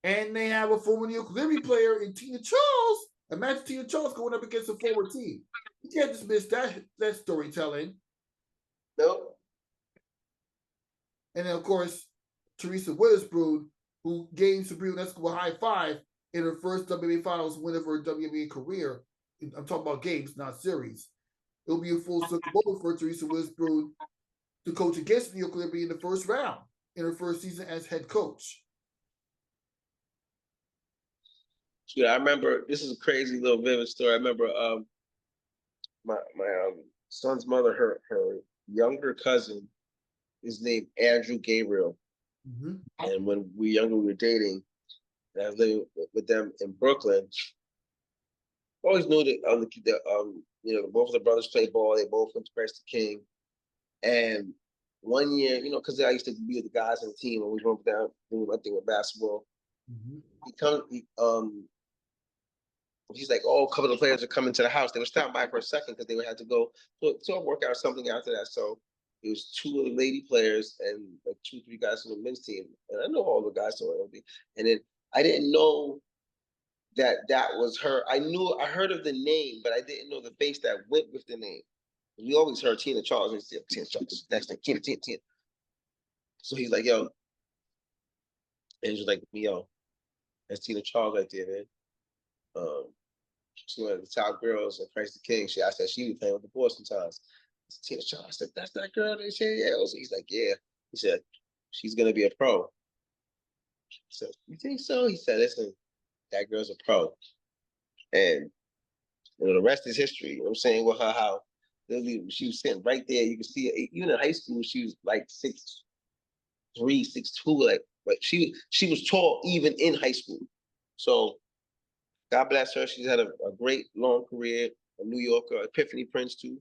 And they have a former New York Liberty player in Tina Charles. Imagine Tina Charles going up against a former team. You can't dismiss that storytelling. Nope. And then, of course, Teresa Witherspoon, who gave Sabrina Escobar a high five in her first WNBA Finals win of her WNBA career. I'm talking about games, not series. It'll be a full circle moment for Teresa Witherspoon to coach against New York Liberty in the first round in her first season as head coach. Yeah, I remember, this is a crazy little vivid story. I remember my son's mother, her younger cousin is named Andrew Gabriel. Mm-hmm. And when we were younger, we were dating, and I was living with them in Brooklyn. Always knew that both of the brothers played ball. They both went to Christ the King. And one year, because I used to be with the guys on the team, and we went down doing my thing with basketball. Mm-hmm. He's like, oh, a couple of the players are coming to the house. They were stopping by for a second because they would have to go to a workout or something after that. So it was two of the lady players and like 2-3 guys from the men's team. And I know all the guys from the And then I didn't know that was her. I heard of the name, but I didn't know the face that went with the name. We always heard Tina Charles. And said, Tina Charles, next thing, Tina. So he's like, yo. And he's like, yo, that's Tina Charles right there, man. She's one of the top girls at Christ the King. I said she be playing with the boys sometimes. I said, Tina Charles, I said, that's that girl. They said, yeah. So he's like, yeah. He said, she's gonna be a pro. I said, you think so? He said, listen, that girl's a pro. And the rest is history. You know what I'm saying? With her, how she was sitting right there. You can see it. Even in high school, she was like 6'3", 6'2". Like she was tall even in high school. So God bless her. She's had a great long career. A New Yorker, Epiphany Prince too.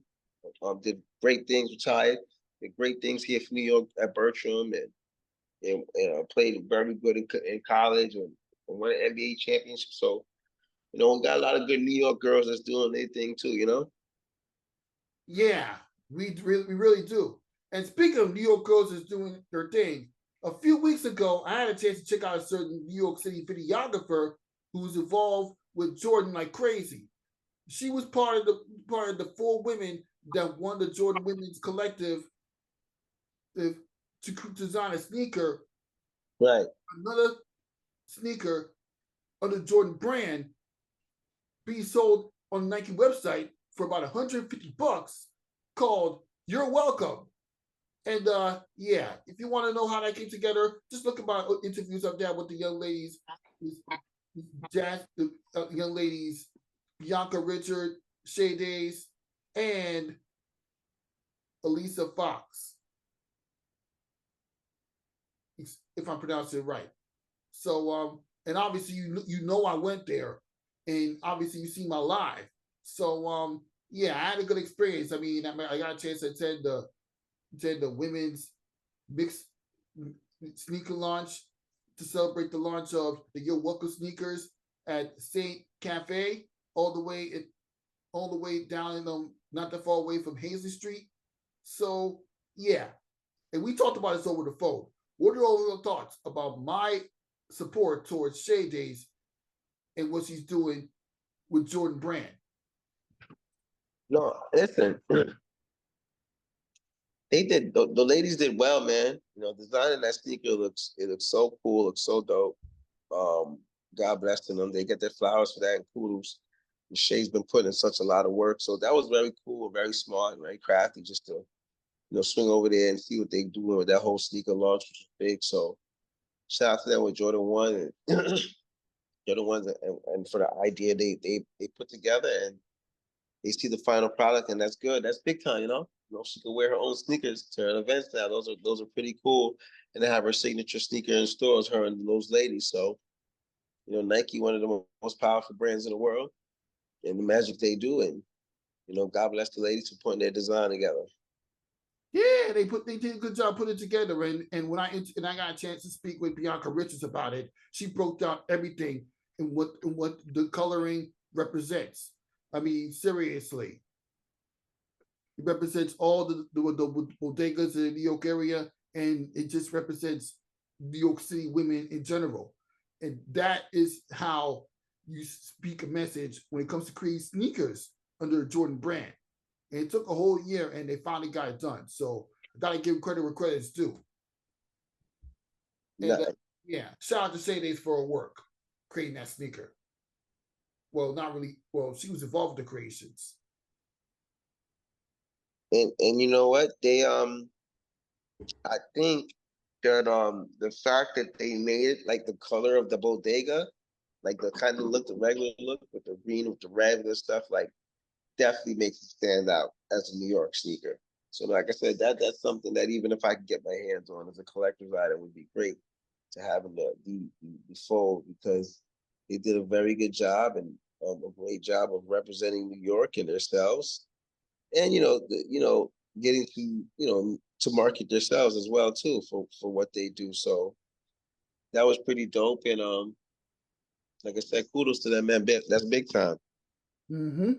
Did great things, retired. Did great things here for New York at Bertram, and played very good in college and won an NBA championship. So, we got a lot of good New York girls that's doing their thing too. Yeah, we really do. And speaking of New York girls that's doing their thing, a few weeks ago, I had a chance to check out a certain New York City videographer who's involved with Jordan like crazy. She was part of the 4 women that won the Jordan Women's Collective to design a sneaker. Right. Another sneaker under Jordan brand being sold on the Nike website for about $150 called You're Welcome. And yeah, if you want to know how that came together, just look at my interviews up there with the young ladies, the young ladies, Bianca Richard, Shay Days, and Elisa Fox, if I'm pronouncing it right. So, and obviously you know I went there, and obviously you see my live. So, yeah, I had a good experience. I mean, I got a chance to attend the women's mixed sneaker launch to celebrate the launch of the Yo Welcome sneakers at Saint Cafe, all the way down in not that far away from Hazley Street. So yeah, and we talked about this over the phone. What are all your thoughts about my support towards Shay Days and what she's doing with Jordan Brand? No, listen. The ladies did well, man. Designing that sneaker looks so cool, looks so dope. God bless them. They get their flowers for that and kudos. And Shay's been putting in such a lot of work. So that was very cool, very smart, very crafty just to, swing over there and see what they're doing with that whole sneaker launch, which is big. So shout out to them with Jordan 1 and Jordan 1 and for the idea they put together, and they see the final product, and that's good. That's big time, she can wear her own sneakers to her events now. Those are pretty cool. And they have her signature sneaker in stores, her and those ladies. So, Nike, one of the most powerful brands in the world, and the magic they do. And, God bless the ladies for putting their design together. Yeah, they did a good job putting it together. And when I got a chance to speak with Bianca Richards about it, she broke down everything and what the coloring, represents. I mean, seriously. It represents all the bodegas in the New York area, and it just represents New York City women in general. And that is how you speak a message when it comes to creating sneakers under the Jordan brand. And it took a whole year, and they finally got it done. So I gotta give credit where credit's due. And yeah, shout out to Shay Days for her work creating that sneaker. Well, not really. Well, she was involved in the creations. And you know what? They I think that the fact that they made it like the color of the bodega, like the kind of look, the regular look with the green with the red and stuff, like definitely makes it stand out as a New York sneaker. So like I said, that's something that even if I could get my hands on as a collector's item would be great to have in the fold, because they did a very good job and a great job of representing New York and themselves, and getting to market themselves as well too for what they do. So that was pretty dope, and like I said, kudos to them, man. That's big time. Mm-hmm.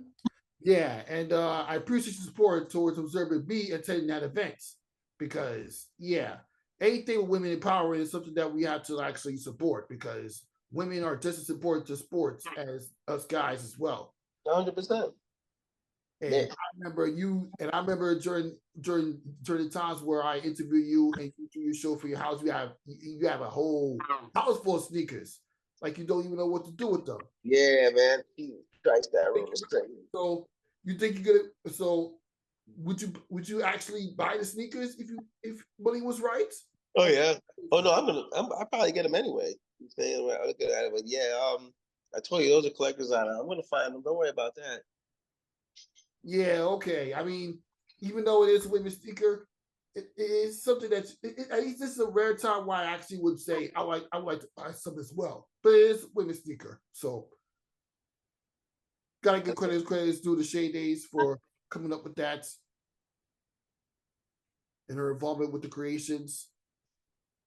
Yeah, and I appreciate your support towards Observer B attending that event, because yeah, anything with women empowering is something that we have to actually support, because women are just as important to sports as us guys as well. 100%. And yeah. I remember during the times where I interview you and you do your show for your house, you have a whole house full of sneakers, like you don't even know what to do with them. Yeah, man. Christ, that room is crazy. So you think you're gonna? So would you actually buy the sneakers if money was right? Oh yeah. Oh no, I probably get them anyway. I'm saying I look at it, but yeah. I told you those are collectors' items. I'm gonna find them. Don't worry about that. Yeah. Okay. I mean, even though it is a women's sneaker, it is something that's at least this is a rare time where I actually would say I would like to buy some as well. But it is a women's sneaker, so. Gotta give credit due to Shay Days for coming up with that and her involvement with the creations,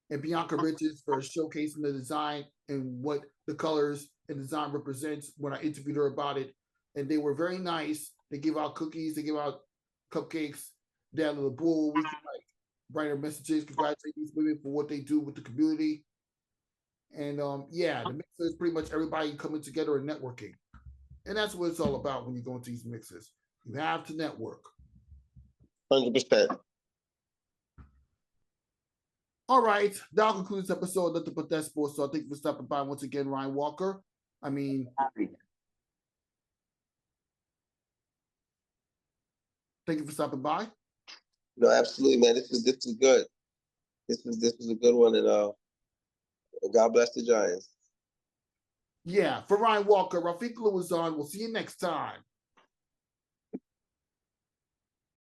and Bianca Richards for showcasing the design and what the colors and design represents when I interviewed her about it. And they were very nice. They give out cookies, they give out cupcakes. They had a little bull. We can like write our messages, congratulate these women for what they do with the community. And yeah, the mixer is pretty much everybody coming together and networking. And that's what it's all about when you go into these mixes. You have to network. 100%. All right. That'll conclude this episode of Nothing But That Sports. So thank you for stopping by once again, Ryan Walker. I mean, thank you for stopping by. No, absolutely, man. This is good. This is a good one, and God bless the Giants. Yeah, for Ryan Walker, Rafique Louison. We'll see you next time.